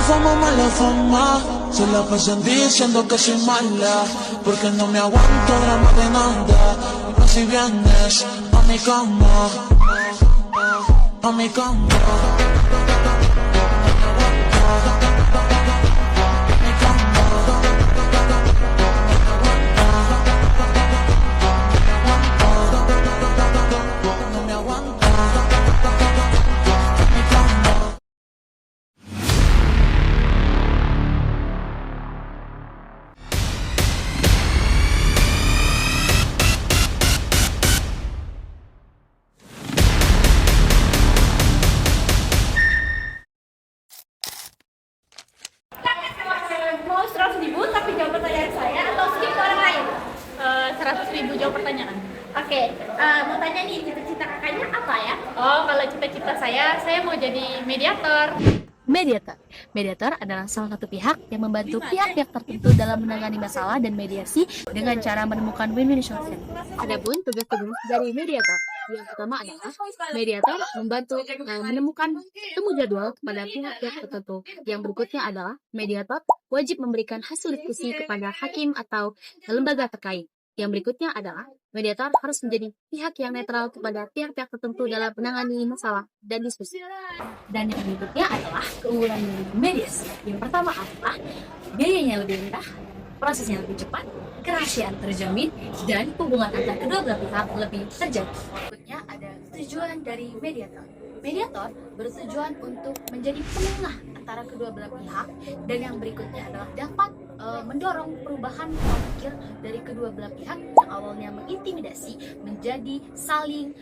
fama, mala fama, se la pasan diciendo que soy mala, porque no me aguanto drama de nada. Pero si vienes a mi cama, a mi cama. Mau 100.000 tapi jawab pertanyaan saya atau skip ke orang lain? 100.000 jawab pertanyaan. Oke, mau tanya nih, cita-cita kakaknya apa ya? Oh, kalau cita-cita saya mau jadi mediator. Mediator adalah salah satu pihak yang membantu pihak-pihak tertentu dalam menangani masalah dan mediasi dengan cara menemukan win-win solution. Adapun tugas-tugas dari mediator, yang pertama adalah mediator membantu menemukan temu jadwal kepada pihak-pihak tertentu. Yang berikutnya adalah mediator wajib memberikan hasil diskusi kepada hakim atau lembaga terkait. Yang berikutnya adalah mediator harus menjadi pihak yang netral kepada pihak-pihak tertentu dalam menangani masalah dan diskusi. Dan yang berikutnya adalah keunggulan dari mediasi. Yang pertama adalah biayanya lebih rendah, prosesnya lebih cepat, kerahasiaan terjamin, dan hubungan antar kedua belah pihak lebih terjaga. Berikutnya ada tujuan dari mediator. Mediator bertujuan untuk menjadi penengah antara kedua belah pihak, dan yang berikutnya adalah dapat mendorong perubahan pola pikir dari kedua belah pihak yang awalnya mengintimidasi menjadi saling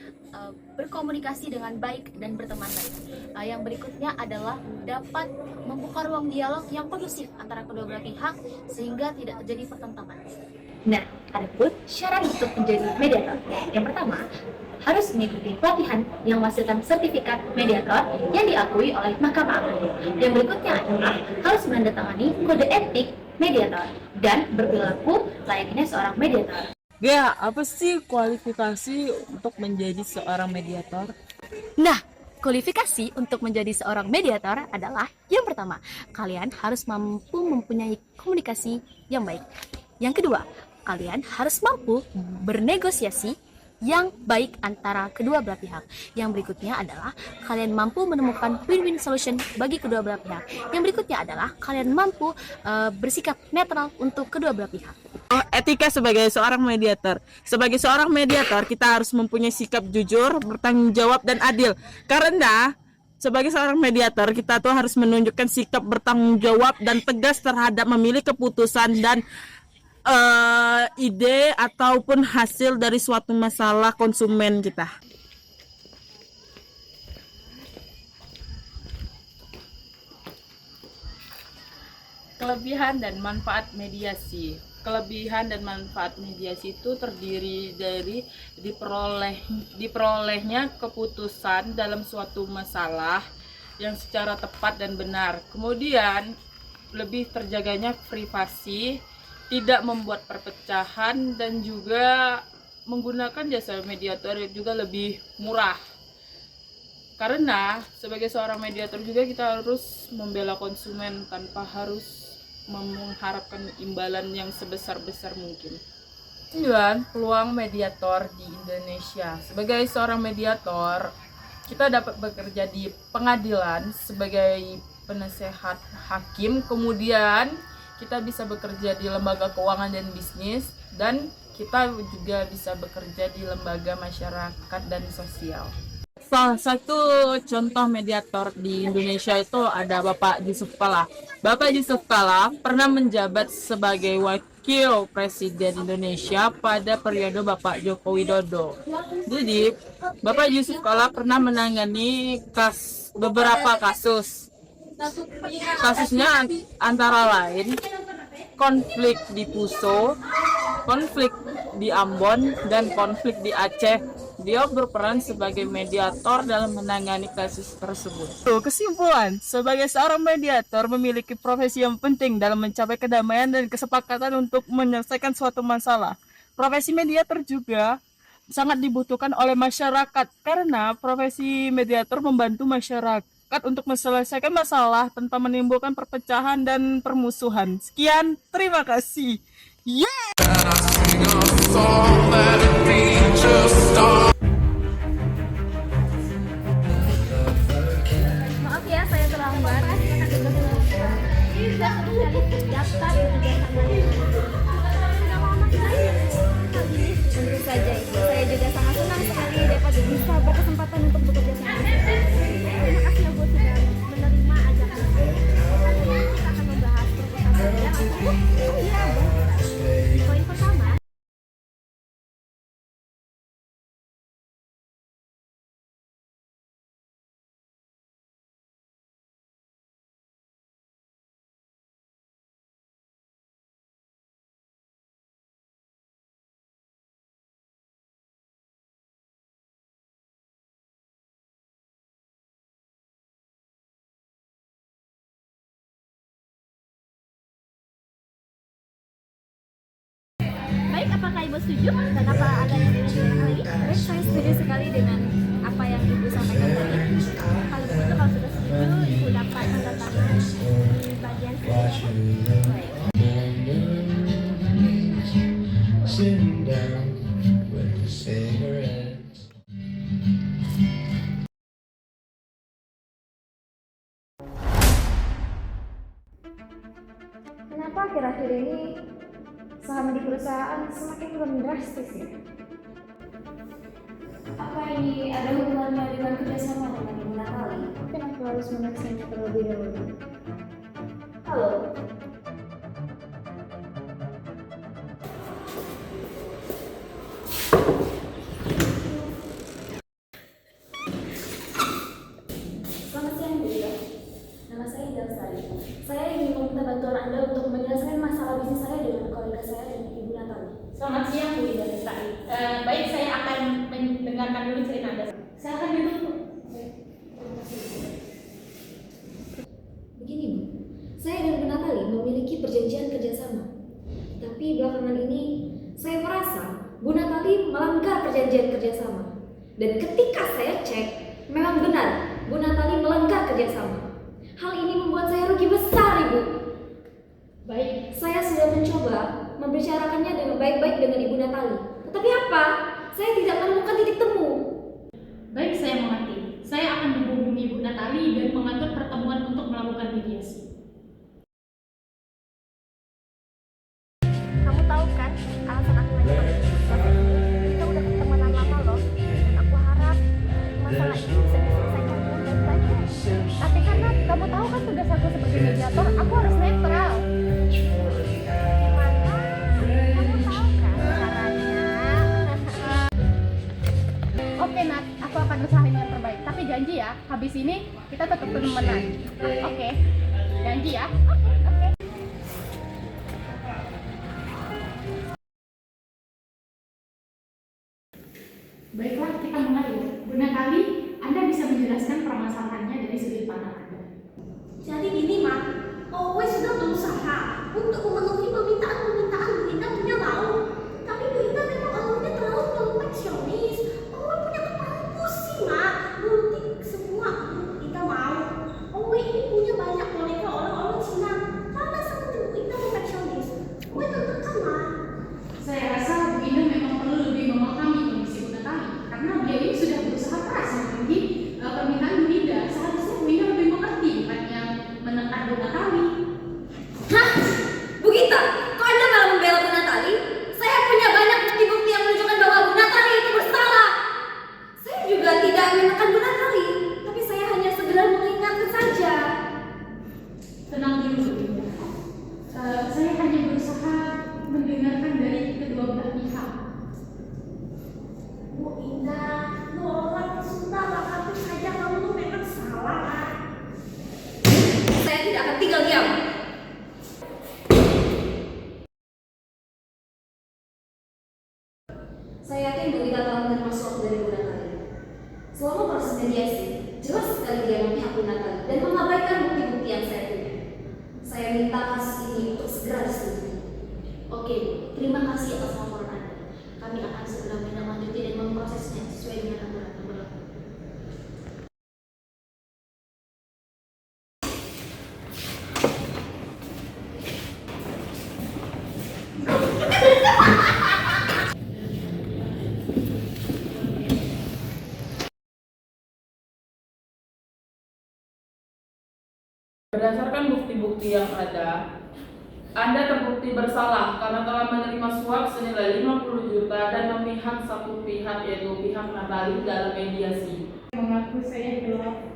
berkomunikasi dengan baik dan berteman baik. Yang berikutnya adalah dapat membuka ruang dialog yang kondusif antara kedua belah pihak sehingga tidak terjadi pertentangan. Nah, adapun syarat untuk menjadi mediator. Yang pertama, harus mengikuti pelatihan yang menghasilkan sertifikat mediator yang diakui oleh Mahkamah Agung. Yang berikutnya adalah harus menandatangani kode etik mediator dan berperilaku layaknya seorang mediator. Gea, apa sih kualifikasi untuk menjadi seorang mediator? Nah, kualifikasi untuk menjadi seorang mediator adalah yang pertama, kalian harus mampu mempunyai komunikasi yang baik. Yang kedua, kalian harus mampu bernegosiasi yang baik antara kedua belah pihak. Yang berikutnya adalah kalian mampu menemukan win-win solution bagi kedua belah pihak. Yang berikutnya adalah kalian mampu bersikap netral untuk kedua belah pihak. Etika sebagai seorang mediator. Sebagai seorang mediator, kita harus mempunyai sikap jujur, bertanggung jawab, dan adil. Karena sebagai seorang mediator, kita tuh harus menunjukkan sikap bertanggung jawab dan tegas terhadap memilih keputusan dan ide ataupun hasil dari suatu masalah konsumen kita. Kelebihan dan manfaat mediasi. Kelebihan dan manfaat mediasi itu terdiri dari diperolehnya keputusan dalam suatu masalah yang secara tepat dan benar. Kemudian lebih terjaganya privasi, tidak membuat perpecahan, dan juga menggunakan jasa mediator juga lebih murah. Karena sebagai seorang mediator juga kita harus membela konsumen tanpa harus mengharapkan imbalan yang sebesar-besar mungkin. 9. Peluang mediator di Indonesia. Sebagai seorang mediator, kita dapat bekerja di pengadilan sebagai penasehat hakim, kemudian kita bisa bekerja di lembaga keuangan dan bisnis, dan kita juga bisa bekerja di lembaga masyarakat dan sosial. Salah satu contoh mediator di Indonesia itu ada Bapak Yusuf Kala. Bapak Yusuf Kala pernah menjabat sebagai Wakil Presiden Indonesia pada periode Bapak Joko Widodo. Jadi, Bapak Yusuf Kala pernah menangani beberapa kasus. Kasusnya antara lain konflik di Poso, konflik di Ambon, dan konflik di Aceh. Dia berperan sebagai mediator dalam menangani kasus tersebut. Kesimpulan, sebagai seorang mediator memiliki profesi yang penting dalam mencapai kedamaian dan kesepakatan untuk menyelesaikan suatu masalah. Profesi mediator juga sangat dibutuhkan oleh masyarakat karena profesi mediator membantu masyarakat sepakat untuk menyelesaikan masalah tanpa menimbulkan perpecahan dan permusuhan. Sekian, terima kasih. Yeah! Maaf ya, saya terlambat. Ini sudah sekali daftar tentu saja itu. Saya juga sangat senang sekali dapat bisa berkesempatan untuk bekerja sama. Terima kasih ya Bu sudah menerima ajakan saya. Kita akan membahas proposal yang oh iya, poin pertama. Baik, apakah Ibu setuju? Dan apa ada yang ingin ditanyakan lagi? Baik, saya setuju sekali dengan apa yang Ibu sampaikan tadi. Kalau begitu, kalau sudah setuju, Ibu dapat tanda tangan di bagian sini. Baik. Sitting down with a cigarette. Kenapa akhir-akhir ini saham di perusahaan semakin turun drastis ya? Apa ini ada hubungannya dengan kerjasama dengan Ibu Natali? Kenapa harus menaksanya terlebih dahulu? Halo? Selamat siang Bu Ida. Nama saya Ida Lestari. Saya ingin meminta bantuan Anda untuk menyelesaikan masalah bisnis saya dengan kolega saya dan Ibu Natali. Selamat siang Bu Ida Lestari. Baik, saya akan mendengarkan dulu cerita Anda. Silakan duduk Bu. Begini Bu, saya dan Bu Natali memiliki perjanjian kerjasama. Tapi belakangan ini saya merasa Bu Natali melanggar perjanjian kerjasama. Dan ketika saya cek, memang benar Bu Natali melanggar kerjasama. Hal ini membuat saya rugi besar Ibu. Baik, Saya sudah mencoba membicarakannya dengan baik-baik dengan Ibu Natali. Tetapi apa? Saya tidak menemukan titik temu. baik, saya mengerti. Saya akan menghubungi Bu Natali dan mengatur pertemuan untuk melakukan mediasi. Kamu tahu kan alasan aku lagi kita udah temenan lama loh. Dan aku harap masalah ini bisa diselesaikan dengan baik-baik. Tapi karena kamu tahu kan tugas aku sebagai mediator, aku harus netral. Gimana? Kamu tahu kan caranya? Oke Nat, aku akan usahain yang terbaik. Tapi janji ya, habis ini kita tetap temenan. Oke, janji ya. Oke. Baiklah, kita mulai ya. Bu Natali, Anda bisa menjelaskan permasalahannya dari sudut pandang Anda. Jadi gini, Mak. Owe sudah berusaha untuk memenuhi permintaan-permintaan Bu Ida punya mau. Tapi Bu Ida memang orangnya terlalu perfeksionis. Owe punya kepala pusing, Mak. Nurutin semua Bu Ida mau. Owe ini punya banyak kolega orang-orang Cina. Karena seperti Bu Ida perfeksionis. Owe tertekan, Mak. Saya rasa Bu Ida memang perlu lebih memahami kondisi Bu Natali, karena beliau ini sudah berusaha keras memenuhi permintaan Bu Ida. Seharusnya Bu Ida lebih mengerti, bukannya menekan Bu Natali. Hah? Bu Gita, kok Anda malah membela Bu Natali? Saya punya banyak bukti-bukti yang menunjukkan bahwa Bu Natali itu bersalah. Saya juga tidak menekan Bu Natali, tapi saya hanya sekedar mengingatkan saja. Tenang dulu Bu Ida. Saya hanya berusaha mendengarkan dari kedua belah pihak. Bu Ida, lu orang sebentar tapi saja kamu tuh memang salah. Saya tidak akan tinggal diam. Saya yakin Bu Ida telah menerima suap dari Bu Natali. Selama proses mediasi, jelas sekali dia memihak Bu Natali dan mengabaikan bukti-bukti yang saya punya. Saya minta kasus ini untuk segera diselidiki. Oke, terima kasih atas laporan Anda. Kami akan segera menindaklanjuti dan memprosesnya sesuai dengan aturan yang berlaku. Berdasarkan bukti-bukti yang ada, Anda terbukti bersalah karena telah menerima suap senilai 50 juta dan memihak satu pihak, yaitu pihak Natali dalam mediasi. Mengaku saya gelap.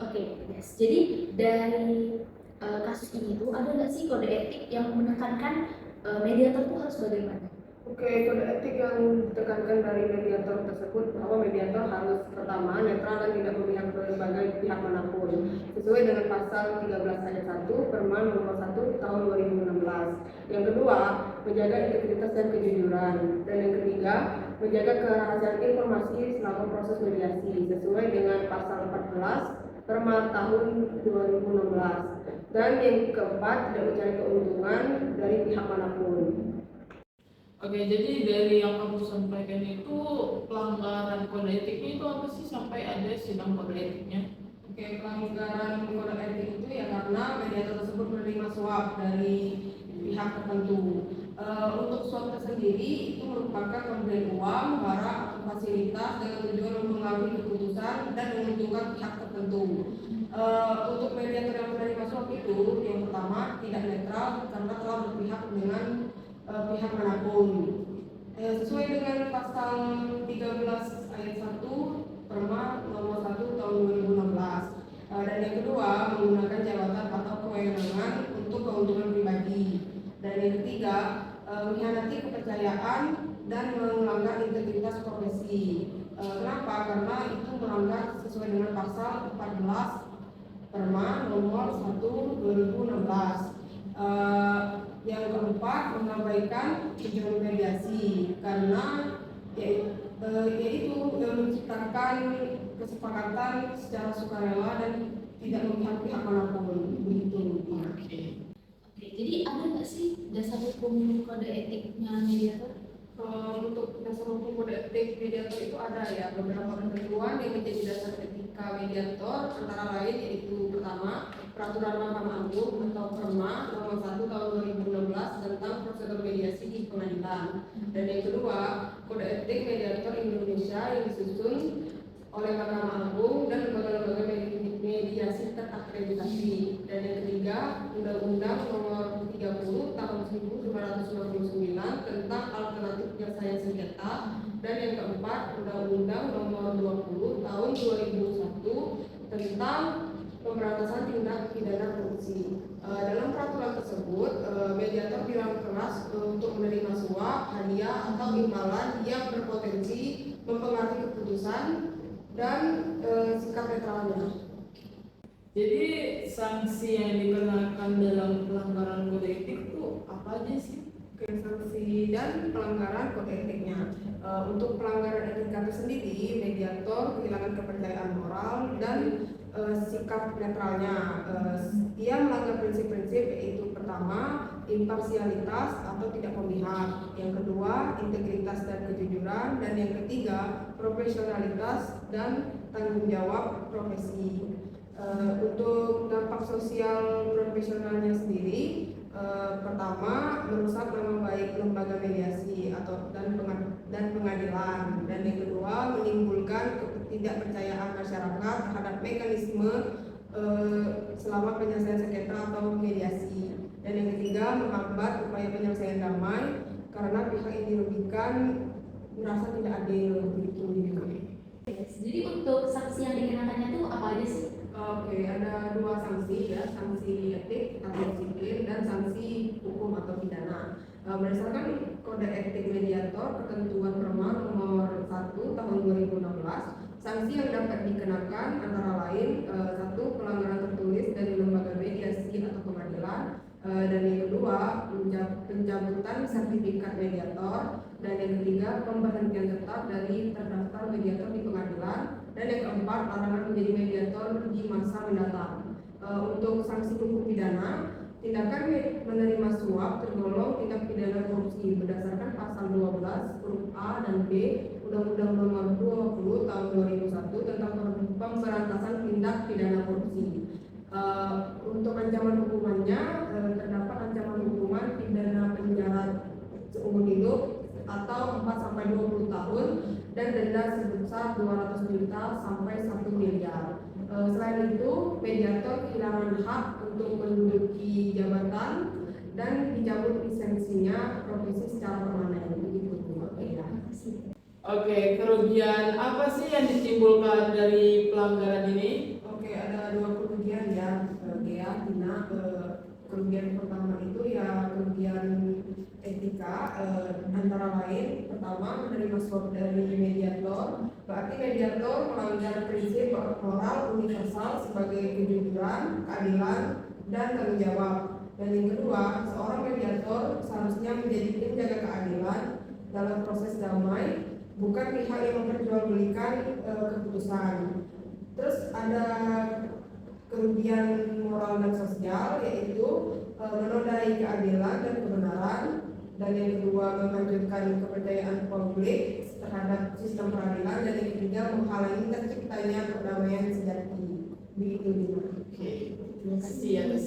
Oke, guys. Jadi dari kasus ini tuh ada nggak sih kode etik yang menekankan mediator tuh harus bagaimana? Oke, kode etik yang ditekankan dari mediator tersebut bahwa mediator harus pertama netral dan tidak memihak berbagai pihak manapun sesuai dengan pasal 13 ayat 1 Permen nomor 1 tahun 2016. Yang kedua, menjaga integritas dan kejujuran. Dan yang ketiga, menjaga kerahasiaan informasi selama proses mediasi sesuai dengan pasal 14 Permen tahun 2016. Dan yang keempat, tidak mencari keuntungan dari pihak manapun. Oke, jadi dari yang kamu sampaikan itu pelanggaran kode etiknya itu apa sih sampai ada sidang kode etiknya? Oke, pelanggaran kode etik itu ya karena mediator tersebut menerima suap dari pihak tertentu. Untuk suap tersendiri itu merupakan pemberian uang, barang, atau fasilitas dengan tujuan mempengaruhi keputusan dan menguntungkan pihak tertentu. Untuk mediator yang menerima suap itu, yang pertama tidak netral karena telah berpihak dengan pihak manapun. Sesuai dengan pasal 13 ayat 1 Perma nomor 1 tahun 2016. Dan yang kedua, menggunakan jabatan atau kewenangan untuk keuntungan pribadi. Dan yang ketiga, mengkhianati kepercayaan dan melanggar integritas profesi. Kenapa? Karena itu melanggar sesuai dengan pasal 14 Perma nomor 1 2016. Yang keempat, mengabaikan tujuan mediasi karena yaitu menciptakan kesepakatan secara sukarela dan tidak memihak pihak manapun. Begitu. Oke, jadi ada nggak sih dasar hukum kode etiknya mediator? Untuk dasar hukum kode etik mediator itu ada ya beberapa ketentuan yang menjadi dasar etika mediator, antara lain yaitu pertama, Peraturan Mahkamah Agung atau Perma nomor 1 tahun 2016 tentang prosedur mediasi di pengadilan. Dan yang kedua, Kode Etik Mediator Indonesia yang disusun oleh Mahkamah Agung dan lembaga-lembaga mediasi terakreditasi. Dan yang ketiga, Undang-Undang nomor 30 tahun 1999 tentang alternatif penyelesaian sengketa. Dan yang keempat, Undang-Undang nomor 20 tahun 2001 tentang pemberantasan tindak pidana korupsi. Dalam peraturan tersebut, mediator dilarang keras untuk menerima suap, hadiah, atau imbalan yang berpotensi mempengaruhi keputusan dan sikap netralnya. Jadi sanksi yang dikenakan dalam pelanggaran kode etik itu apa aja sih? Sanksi dan pelanggaran kode etiknya. Untuk pelanggaran etika itu sendiri, mediator kehilangan kepercayaan moral dan sikap netralnya. Ia melanggar prinsip-prinsip yaitu pertama, imparsialitas atau tidak memihak. Yang kedua, integritas dan kejujuran. Dan yang ketiga, profesionalitas dan tanggung jawab profesi. Untuk dampak sosial profesionalnya sendiri, pertama, merusak nama baik lembaga mediasi dan pengadilan. Dan yang kedua, menimbulkan ketidakpercayaan masyarakat terhadap mekanisme selama penyelesaian sengketa atau mediasi. Dan yang ketiga, menghambat upaya penyelesaian damai karena pihak yang dirugikan merasa tidak adil. Begitu. Jadi untuk sanksi yang dikenakannya itu apa aja sih? Oke, ada dua sanksi ya, sanksi etik atau disiplin dan sanksi hukum atau pidana. Berdasarkan kode etik mediator ketentuan Perma nomor 1 tahun 2016, sanksi yang dapat dikenakan antara lain 1. Pelanggaran tertulis dari lembaga mediasi atau pengadilan. pencabutan sertifikat mediator, dan yang ketiga pemberhentian tetap dari terdaftar mediator di pengadilan, dan yang keempat larangan menjadi mediator di masa mendatang. Untuk sanksi hukum pidana, tindakan menerima suap tergolong tindak pidana korupsi berdasarkan pasal 12 huruf A dan B Undang-Undang Nomor 20 Tahun 2001 tentang pemberantasan tindak pidana korupsi. Untuk ancaman hukumannya terdapat ancaman hukuman pidana penjara seumur hidup atau 4 sampai 20 tahun dan denda sebesar 200 juta sampai 1 miliar. Selain itu, mediator kehilangan hak untuk menduduki jabatan dan dicabut lisensinya profesi secara permanen. Begitu. Oke, kerugian apa sih yang ditimbulkan dari pelanggaran ini? Oke, ada 2 kerugian ya, Gea, Tina. Kerugian pertama itu ya kerugian etika, antara lain pertama menerima suap dari mediator. Berarti mediator melanggar prinsip moral universal sebagai kejujuran, keadilan, dan tanggung jawab. Dan yang kedua, seorang mediator seharusnya menjadi penjaga keadilan dalam proses damai, bukan pihak yang memperjualbelikan keputusan. Terus ada kerugian moral dan sosial, yaitu menodai keadilan dan kebenaran, dan yang kedua menghancurkan kepercayaan publik terhadap sistem peradilan, dan yang ketiga menghalangi terciptanya perdamaian sejati. Begitu. Oke, terima kasih atas